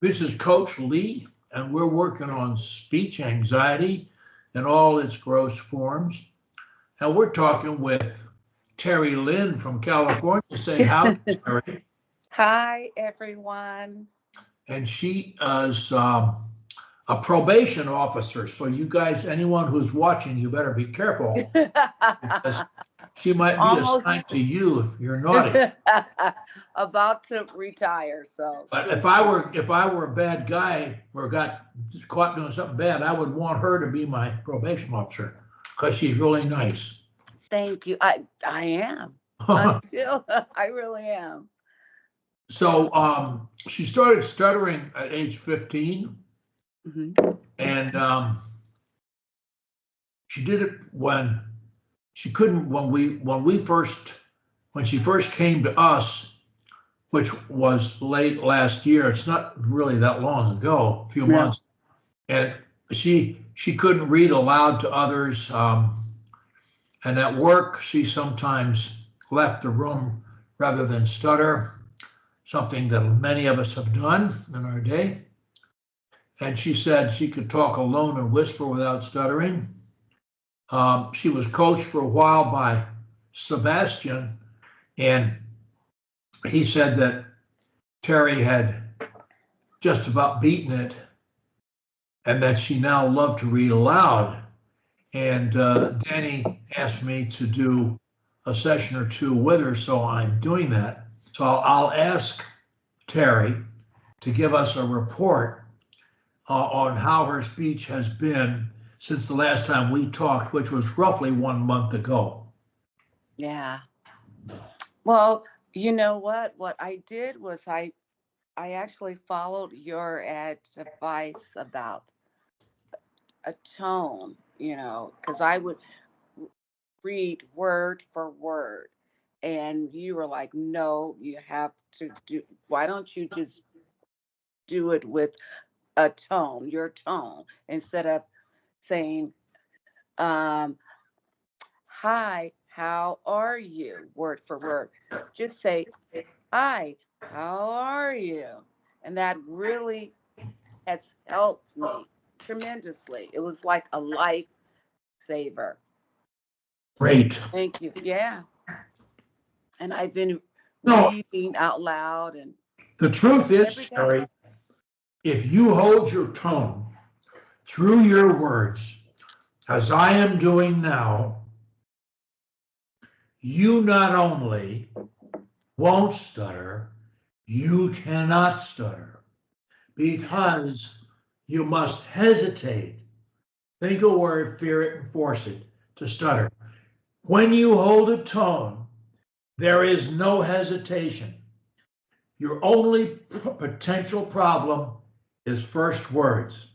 This is Coach Lee, and we're working on speech anxiety in all its gross forms. And we're talking with Terri Lynn from California. Say howdy, Terri. Hi, everyone. And she is a probation officer. So you guys, anyone who's watching, you better be careful because she might be assigned to you if you're naughty. About to retire, so. But if I were a bad guy or got caught doing something bad, I would want her to be my probation officer because she's really nice. Thank you. I am. Until I really am. So she started stuttering at age 15, and she did it when she couldn't. When she first came to us, which was late last year. It's not really that long ago, a few months. And she couldn't read aloud to others. And at work, she sometimes left the room rather than stutter, something that many of us have done in our day. And she said she could talk alone and whisper without stuttering. She was coached for a while by Sebastian, and he said that Terri had just about beaten it and that she now loved to read aloud. And Danny asked me to do a session or two with her, so I'm doing that. So I'll ask Terri to give us a report on how her speech has been since the last time we talked, which was roughly 1 month ago. Yeah. Well, you know what? What I did was I actually followed your advice about a tone, because I would read word for word. And you were like, no, you have to why don't you just do it with a tone, your tone, instead of saying, hi, how are you? Word for word. Just say, hi, how are you? And that really has helped me tremendously. It was like a lifesaver. Great. Thank you. Yeah. And I've been reading out loud. And the truth is, Terri, if you hold your tone through your words, as I am doing now, you not only won't stutter, you cannot stutter because you must hesitate. Think a word, fear it, and force it to stutter. When you hold a tone, there is no hesitation. Your only potential problem is first words.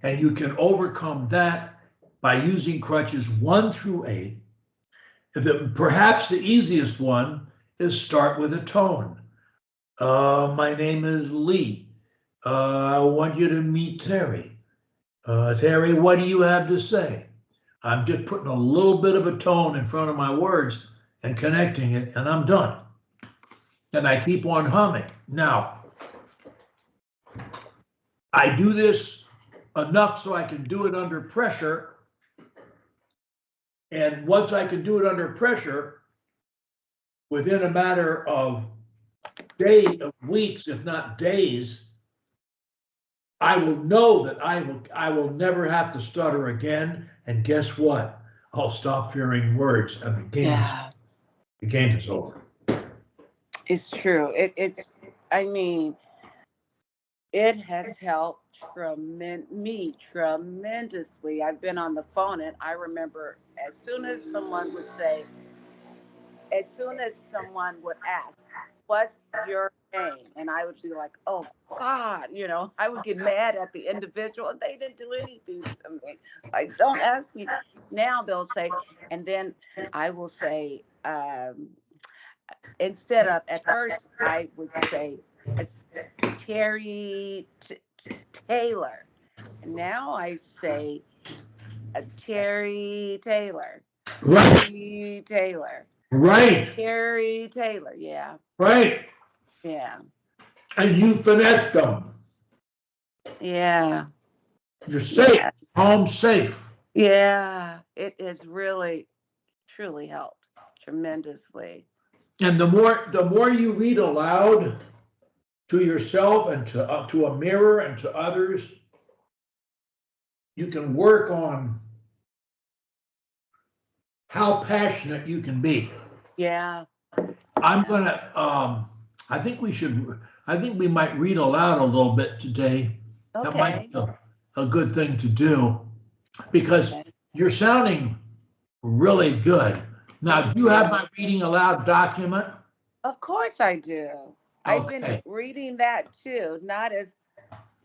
And you can overcome that by using crutches 1 through 8. Perhaps the easiest one is start with a tone. My name is Lee. I want you to meet Terri. Terri, what do you have to say? I'm just putting a little bit of a tone in front of my words and connecting it, and I'm done. And I keep on humming. Now, I do this enough so I can do it under pressure. And once I can do it under pressure, within a matter of weeks, if not days, I will know that I will never have to stutter again. And guess what? I'll stop fearing words, and the game is over. It's true. It has helped me tremendously. I've been on the phone, and I remember as soon as someone would ask, what's your name? And I would be like, oh God, I would get mad at the individual, and they didn't do anything to me. Like, don't ask me. Now they'll say, and then I will say, instead of, at first I would say Terri Taylor. And now I say Terri Taylor. Right. Terri Taylor. Right. Terri Taylor. Yeah. Right. Yeah. and you finessed them. Yeah. You're safe, Yeah. home safe. Yeah. It has really, truly helped tremendously. And the more you read aloud to yourself and to a mirror and to others, you can work on how passionate you can be. Yeah. I'm gonna, I think we might read aloud a little bit today. That Okay. might be a good thing to do because Okay. you're sounding really good. Now, Thank do you have you. my reading aloud document? Of course I do. I've been Okay. reading that too, not as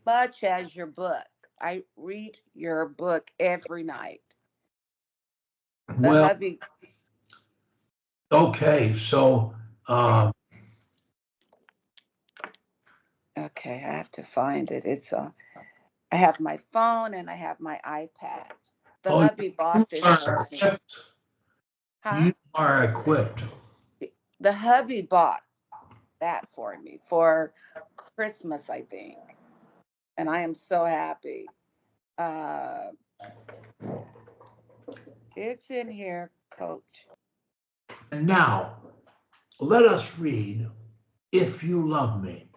much as your book. I read your book every night. The Well, hubby. okay. So, um, Okay, I have to find it. I have my phone and I have my iPad. The oh, hubby you bought this are for me. equipped. Huh? You are equipped. The hubby bought that for me for Christmas, I think. And I am so happy. Uh, it's in here, coach. And now, let us read If You Love Me.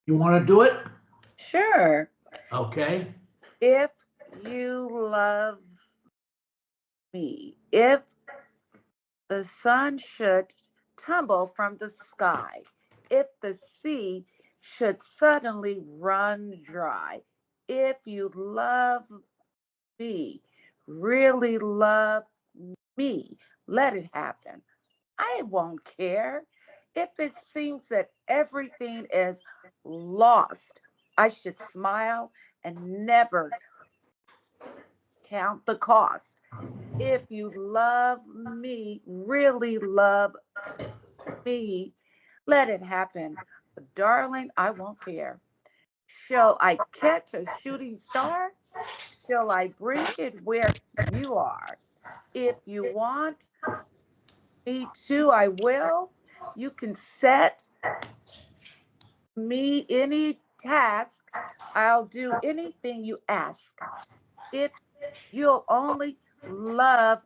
You want to do it? Sure. Okay. If you love me, if the sun should tumble from the sky, if the sea should suddenly run dry, if you love me, really love me, let it happen. I won't care. If it seems that everything is lost, I should smile and never count the cost. If you love me, really love me, let it happen. Darling, I won't care. Shall I catch a shooting star? Shall I bring it where you are? If you want me to, I will. You can set me any task. I'll do anything you ask. If you'll only love,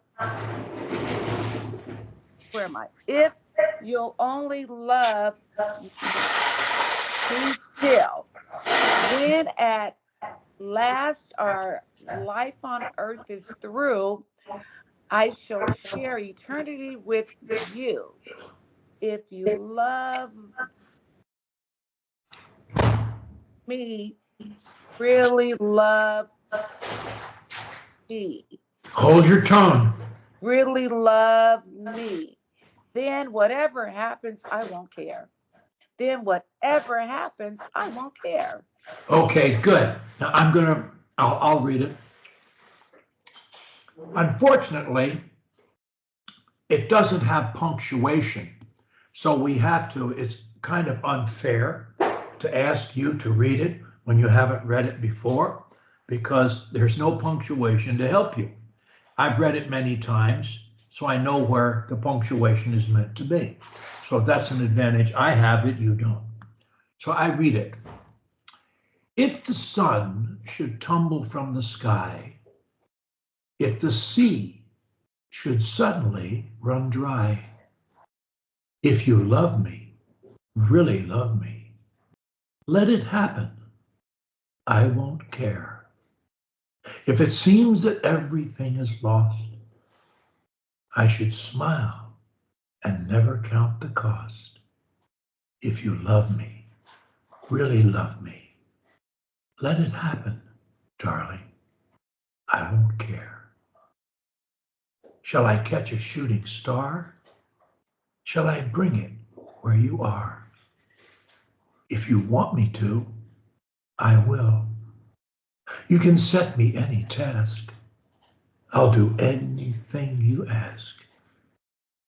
where am I? If you'll only love me still, when at last our life on earth is through, I shall share eternity with you. If you love me, really love me, Hold your tongue. really love me, then whatever happens, I won't care. Then whatever happens, I won't care. Okay, good. Now I'll read it. Unfortunately, it doesn't have punctuation. So it's kind of unfair to ask you to read it when you haven't read it before because there's no punctuation to help you. I've read it many times, so I know where the punctuation is meant to be. So that's an advantage I have that you don't. So I read it. If the sun should tumble from the sky, if the sea should suddenly run dry, if you love me, really love me, let it happen. I won't care. If it seems that everything is lost, I should smile and never count the cost. If you love me, really love me, let it happen, darling. I won't care. Shall I catch a shooting star? Shall I bring it where you are? If you want me to, I will. You can set me any task. I'll do anything you ask.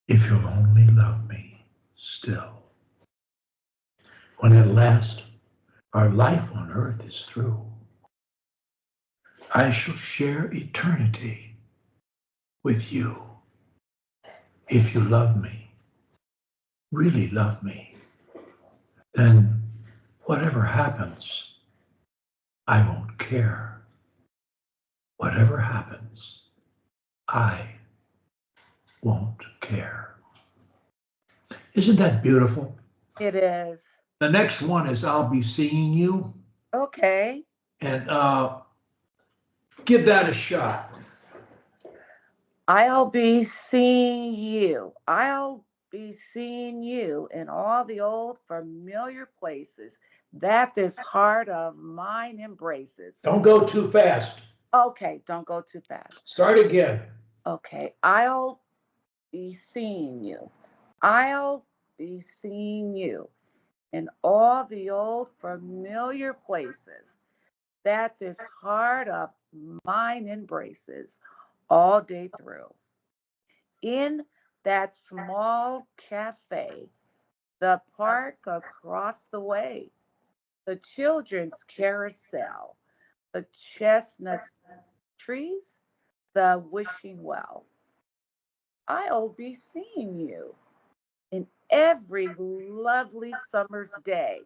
If you'll only love me still. When at last our life on earth is through, I shall share eternity with you. If you love me, really love me, then Whatever happens, I won't care. Whatever happens, I won't care. Isn't that beautiful? It is. The next one is I'll be seeing you. Okay. And give that a shot. I'll be seeing you. I'll be seeing you in all the old familiar places that this heart of mine embraces. Don't go too fast. Okay, don't go too fast. Start again. Okay, I'll be seeing you. I'll be seeing you in all the old familiar places that this heart of mine embraces all day through. In that small cafe, the park across the way, the children's carousel, the chestnut trees, the wishing well. I'll be seeing you in every lovely summer's day,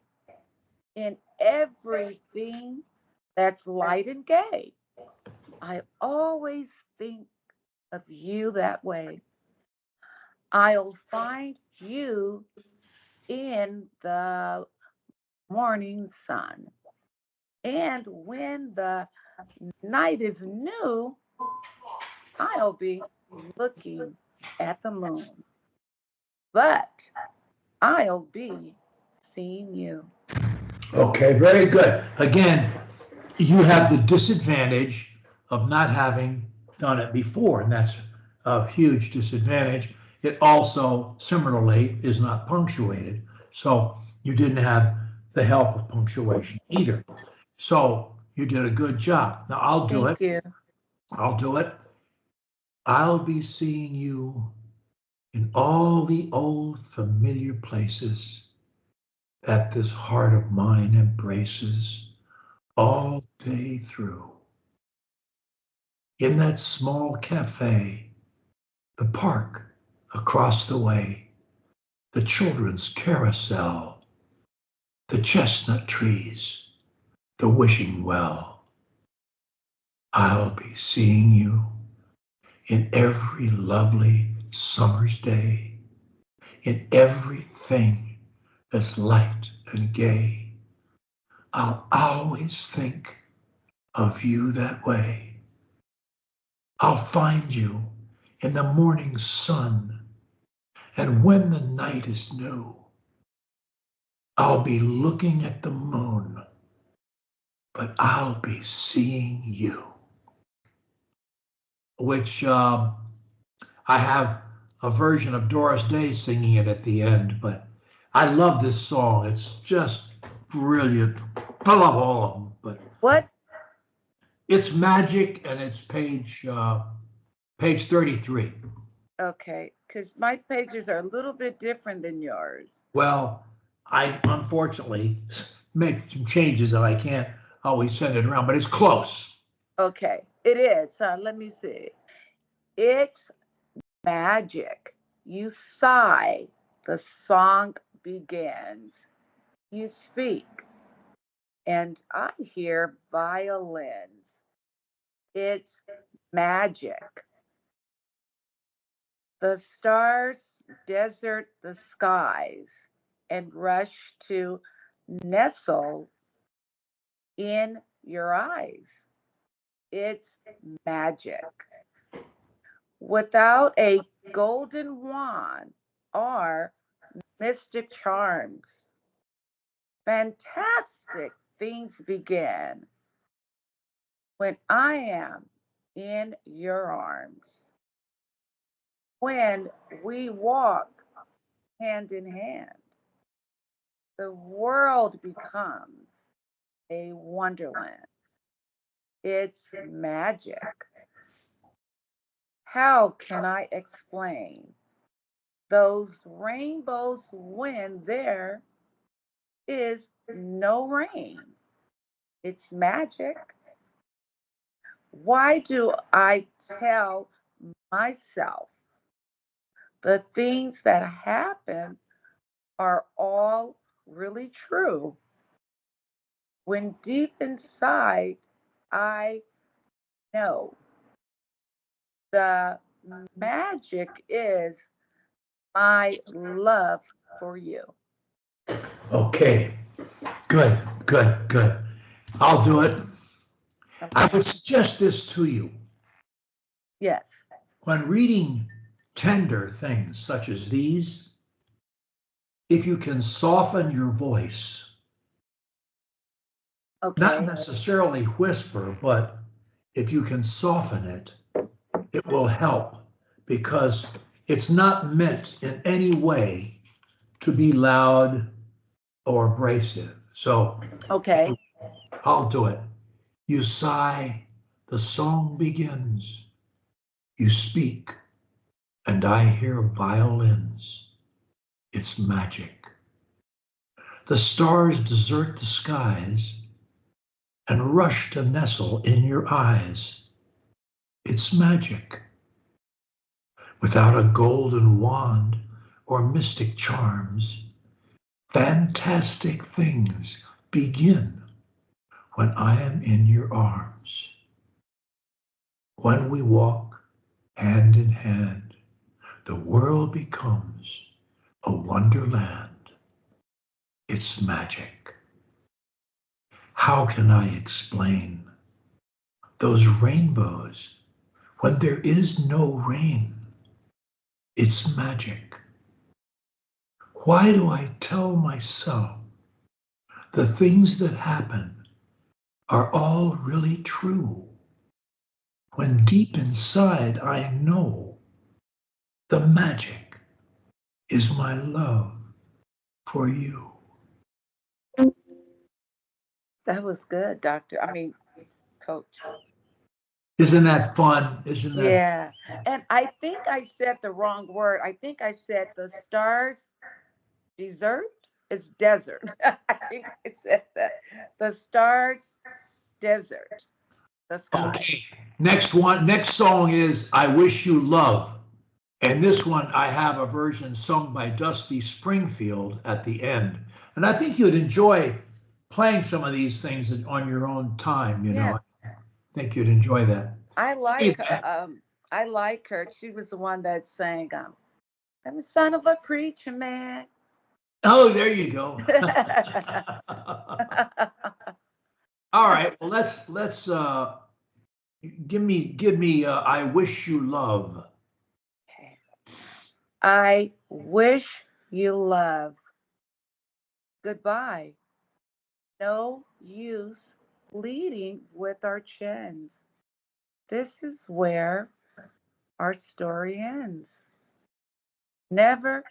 in everything that's light and gay. I always think of you that way. I'll find you in the morning sun. And when the night is new, I'll be looking at the moon. But I'll be seeing you. Okay, very good. Again, you have the disadvantage of not having done it before, and that's a huge disadvantage. It also similarly is not punctuated. So you didn't have the help of punctuation either. So you did a good job. Now I'll do it. Thank you. I'll do it. I'll be seeing you in all the old familiar places that this heart of mine embraces all day through. In that small cafe, the park across the way, the children's carousel, the chestnut trees, the wishing well. I'll be seeing you in every lovely summer's day, in everything that's light and gay. I'll always think of you that way. I'll find you in the morning sun, and when the night is new, I'll be looking at the moon, but I'll be seeing you. Which I have a version of Doris Day singing it at the end, but I love this song. It's just brilliant. I love all of them, but What? it's magic, and it's page 33. Okay, because my pages are a little bit different than yours. Well, I unfortunately make some changes and I can't always send it around, but it's close. Okay, it is. Let me see. It's magic. You sigh, the song begins. You speak, and I hear violins. It's magic. The stars desert the skies and rush to nestle in your eyes. It's magic. Without a golden wand or mystic charms, fantastic things begin when I am in your arms. When we walk hand in hand, the world becomes a wonderland. It's magic. How can I explain those rainbows when there is no rain? It's magic. Why do I tell myself the things that happen are all really true? when deep inside I know the magic is my love for you. Okay. Good, good, good. I'll do it. I Okay. would suggest this to you. Yes. When reading tender things such as these, if you can soften your voice, not Okay. necessarily whisper, but if you can soften it, it will help because it's not meant in any way to be loud or abrasive. So Okay. I'll do it. You sigh, the song begins. You speak, and I hear violins. It's magic. The stars desert the skies and rush to nestle in your eyes. It's magic. Without a golden wand or mystic charms, fantastic things begin when I am in your arms. When we walk hand in hand, the world becomes a wonderland. It's magic. How can I explain those rainbows when there is no rain? It's magic. Why do I tell myself the things that happen are all really true when deep inside I know the magic is my love for you? That was good, Doctor. Coach. Isn't that fun? Isn't that fun? Yeah. And I think I said the wrong word. I think I said the stars desert is desert. I think I said that. The stars desert. The sky. Okay. Next one, next song is I Wish You Love. And this one, I have a version sung by Dusty Springfield at the end. And I think you'd enjoy playing some of these things on your own time, you know. Yes. I think you'd enjoy that. I Hey, like I like her. She was the one that sang I'm the son of a preacher man. oh, there you go. All right. Well, let's give me I Wish You Love. Okay. I wish you love. Goodbye. No use bleeding with our chins. This is where our story ends. Never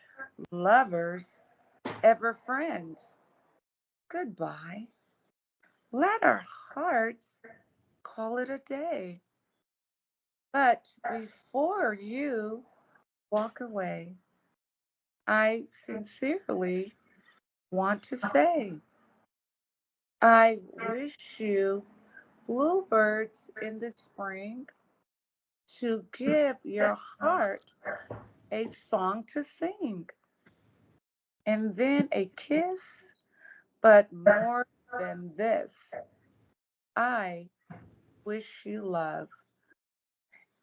lovers, ever friends. Goodbye. Let our hearts call it a day. But before you walk away, I sincerely want to say, I wish you bluebirds in the spring to give your heart a song to sing, and then a kiss. But more than this, I wish you love.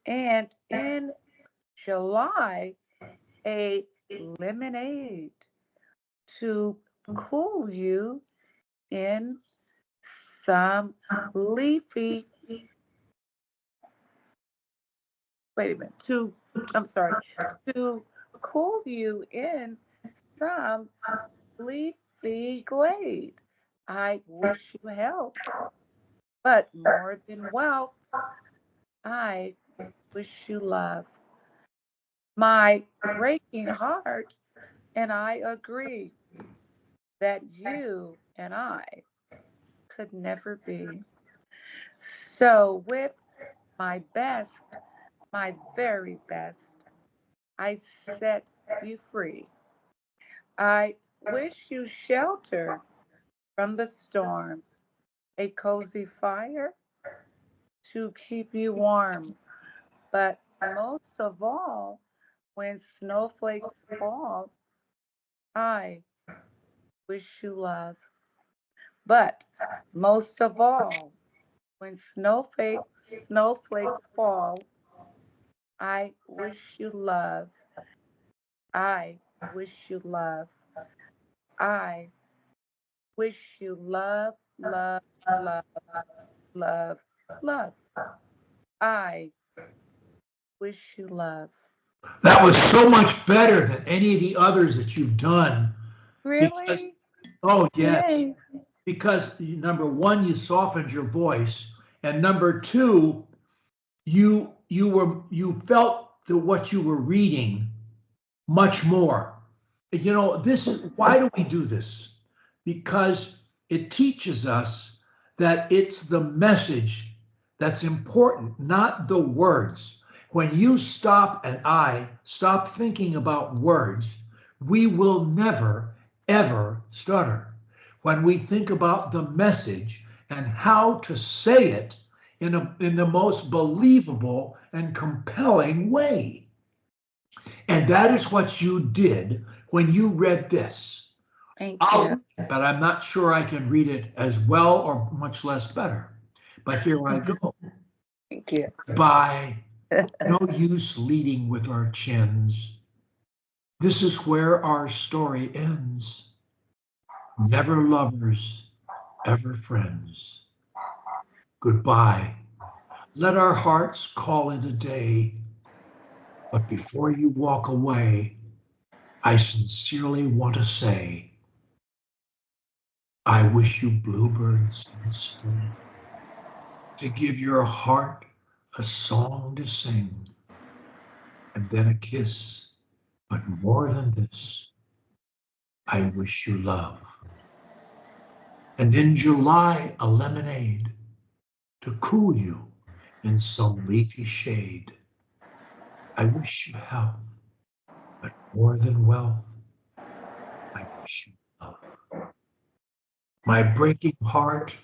And in July, a lemonade to cool you in some leafy, wait a minute, I'm sorry, to cool you in some leafy glade. I wish you health, but more than wealth, I wish you love. My breaking heart and I agree that you and I could never be. So, with my best, my very best, I set you free. I wish you shelter from the storm, a cozy fire to keep you warm. But most of all, when snowflakes fall, I wish you love. But most of all, when snowflakes fall, I wish you love. I wish you love. I wish you love, love, love, love, love. I wish you love. That was so much better than any of the others that you've done. Because, Really? oh, yes. Yay. Because number one, you softened your voice. And number two, you felt that what you were reading much more. You know, this is why do we do this? Because it teaches us that it's the message that's important, not the words. When you stop and I stop thinking about words, we will never, ever stutter. When we think about the message and how to say it in the most believable and compelling way. And that is what you did when you read this. Thank I'll you. read it, but I'm not sure I can read it as well or much less better. But here I go. Thank you. Goodbye. No use leading with our chins. This is where our story ends. Never lovers, ever friends. Goodbye. Let our hearts call it a day. But before you walk away, I sincerely want to say, I wish you bluebirds in the spring to give your heart a song to sing, and then a kiss. But more than this, I wish you love. And in July, a lemonade to cool you in some leafy shade. I wish you health, but more than wealth, I wish you love. My breaking heart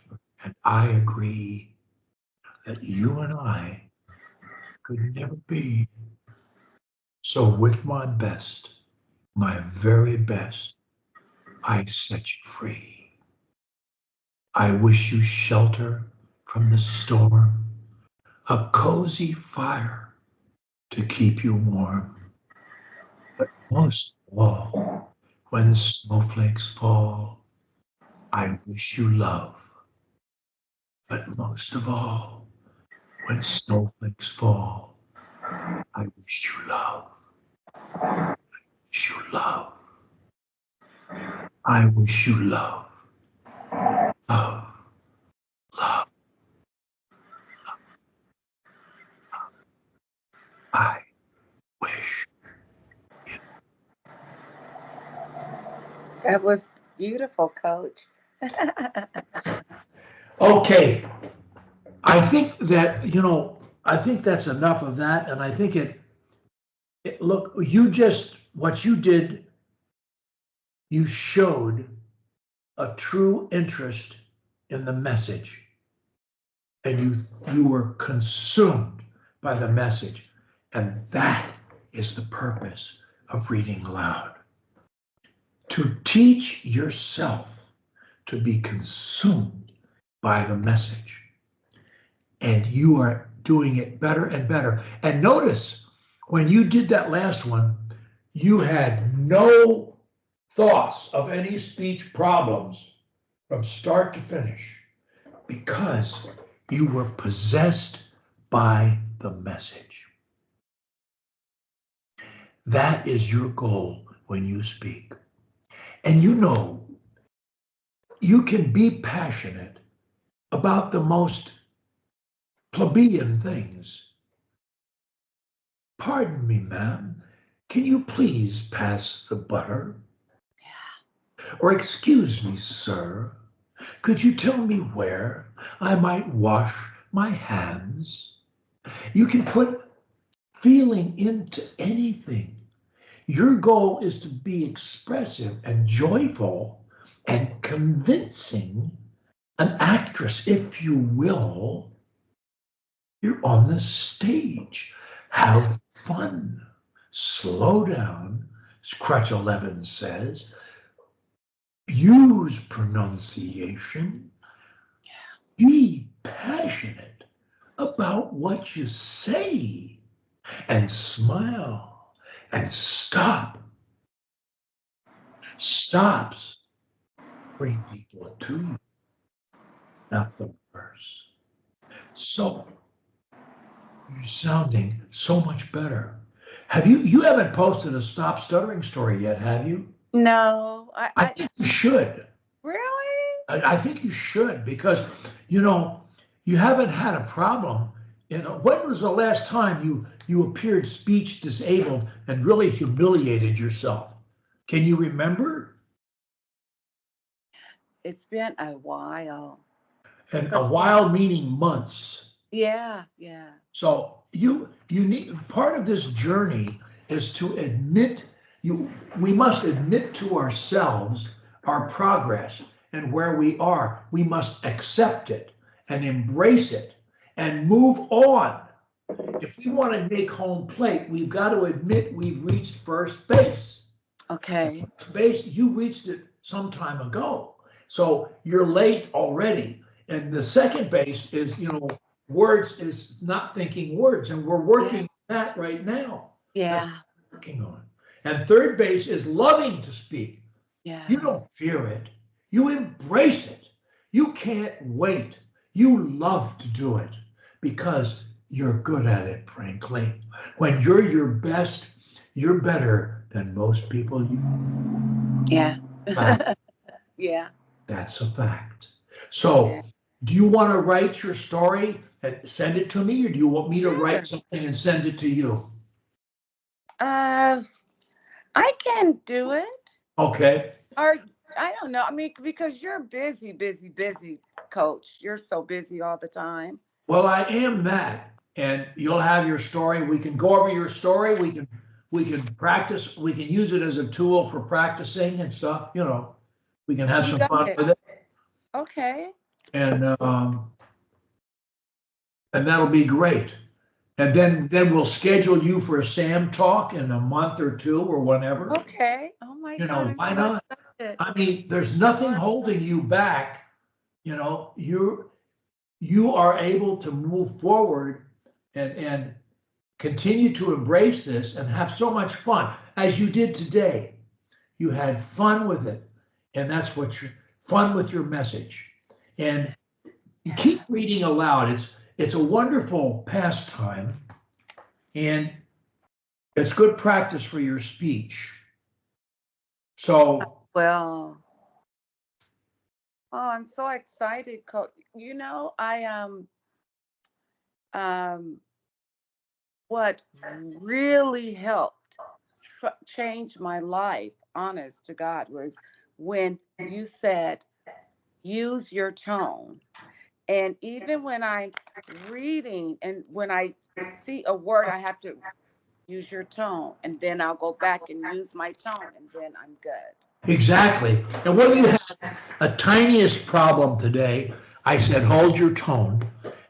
and I agree that you and I could never be. So with my best, my very best, I set you free. I wish you shelter from the storm, a cozy fire to keep you warm. But most of all, when snowflakes fall, I wish you love. But most of all, when snowflakes fall, I wish you love. I wish you love. I wish you love. Love, love. I wish. That was beautiful, Coach. Okay, I think that, I think that's enough of that. And I think look, what you did, you showed a true interest in the message and you were consumed by the message. And that is the purpose of reading aloud. To teach yourself to be consumed by the message. And you are doing it better and better. And notice when you did that last one, you had no thoughts of any speech problems from start to finish because you were possessed by the message. That is your goal when you speak. And you can be passionate about the most plebeian things. Pardon me, ma'am, can you please pass the butter? Yeah. Or excuse me, sir, could you tell me where I might wash my hands? You can put feeling into anything. Your goal is to be expressive and joyful and convincing, an actress, if you will. You're on the stage. Have fun. Slow down, as Crutch 11 says. use pronunciation, be passionate about what you say, and smile and stop. Stops bring people to you, not the reverse. So you're sounding so much better. You haven't posted a Stop Stuttering story yet, have you? No, I think you should. really? I think you should because, you haven't had a problem. When was the last time you appeared speech disabled and really humiliated yourself? Can you remember? It's been a while. And a 'Cause while meaning months. yeah, yeah, So you need part of this journey is to admit we must admit to ourselves our progress and where we are. We must accept it and embrace it and move on. If we want to make home plate, we've got to admit we've reached first base. okay. First base, you reached it some time ago. So you're late already. And the second base is, words is not thinking words. And we're working on that right now. That's Yeah, what we're working on. And third base is loving to speak. yeah, You don't fear it. You embrace it. You can't wait. You love to do it because you're good at it, frankly. When you're your best, you're better than most people you yeah, know. yeah. That's a fact. So, do you want to write your story and send it to me, or do you want me to write Sure. something and send it to you? Uh, I can do it. Okay. Or I don't know. I mean, because you're busy, busy, busy, coach. You're so busy all the time. Well, I am that, and you'll have your story. We can go over your story. We can practice. We can use it as a tool for practicing and stuff. We can have You some got fun it. with it, Okay. and that'll be great. And then we'll schedule you for a Sam talk in a month or two or whenever. Okay. Oh my God, I'm Why so not? excited. I mean, there's nothing Wow. holding you back. You are able to move forward and continue to embrace this and have so much fun as you did today. You had fun with it, and that's what you're fun with your message. And you keep reading aloud. It's a wonderful pastime, and it's good practice for your speech. So Well, oh, I'm so excited, coach. I um what really helped change my life, honest to God, was when you said use your tone. And even when I'm reading and when I see a word, I have to use your tone. And then I'll go back and use my tone, and then I'm good. exactly. And when you Yeah. had a tiniest problem today, I said, hold your tone.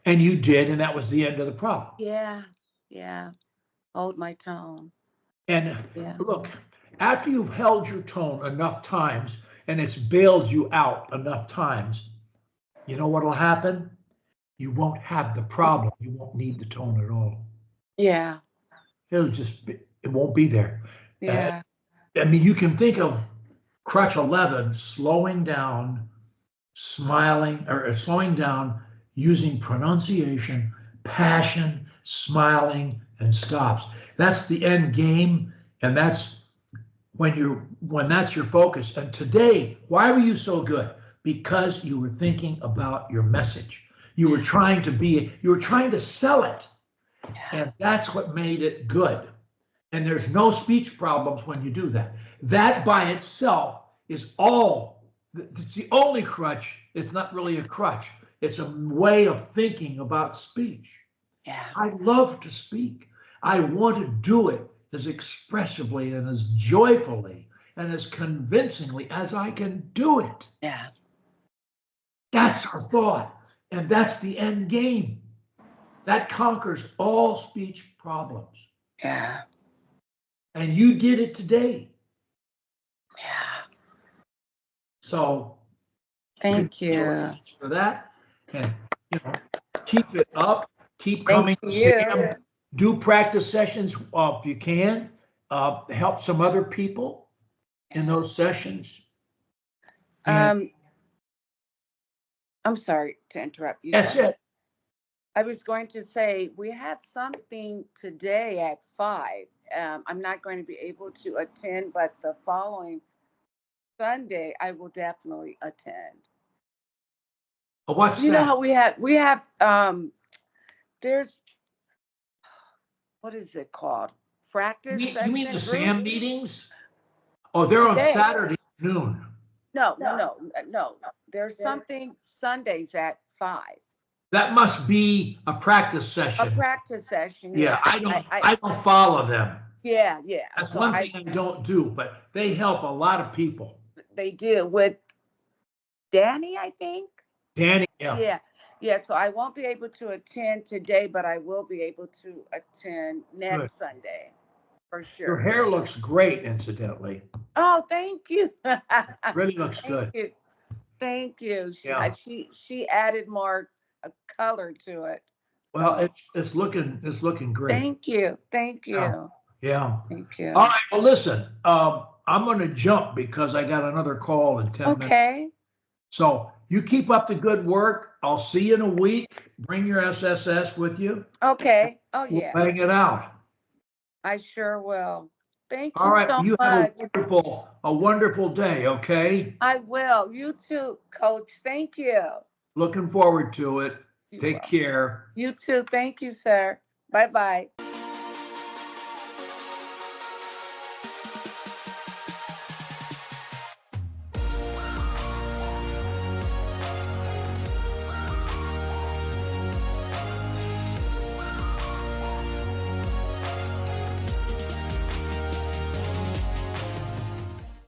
And you did, and that was the end of the problem. Yeah. Yeah. Hold my tone. And Yeah. look, after you've held your tone enough times and it's bailed you out enough times, you know what'll happen? You won't have the problem. You won't need the tone at all. Yeah. It won't be there. Uh, Yeah. I mean, you can think of crutch 11, slowing down, smiling, or slowing down using pronunciation, passion, smiling, and stops. That's the end game, and that's when that's your focus. And today, why were you so good? Because you were thinking about your message. You were trying to sell it, and that's what made it good. And there's no speech problems when you do that. That by itself is it's the only crutch. It's not really a crutch. It's a way of thinking about speech. Yeah. I love to speak. I want to do it as expressively and as joyfully and as convincingly as I can do it. Yeah. That's our thought. And that's the end game. That conquers all speech problems. Yeah. And you did it today. Yeah. So Thank you. congratulations for that. And, you know, keep it up. Keep Thanks coming to to you. Sam. Do practice sessions if you can. Help some other people in those sessions. And I'm sorry to interrupt you. that's it. I was going to say, we have something today at 5. I'm not going to be able to attend, but the following Sunday, I will definitely attend. What's You that? know how there's, what is it called? Practice You session mean the group? SAM meetings? Oh, they're on Today. Saturday noon. No. There's something Sundays at 5. That must be a practice A session. practice session. Yeah, Yeah. I don't follow them. Yeah. That's So one thing I don't do, but they help a lot of people. they do with Danny, I think. Danny, yeah. Yeah. So I won't be able to attend today, but I will be able to attend next Good. Sunday for sure. Your hair looks great, incidentally. Oh, thank you. Really looks good. Thank you. Yeah. She added more color to it. Well, So it's looking great. thank you. Yeah. Thank you. All right. Well, listen, I'm going to jump because I got another call in 10 minutes. Okay. So you keep up the good work. I'll see you in a week. Bring your SSS with you. Okay. Oh We'll yeah. bang it out. I sure will. Thank All you right. so You much. have a wonderful day. Okay. I will. You too, Coach. Thank you. Looking forward to it. You Take will. care. You too. Thank you, sir. Bye-bye.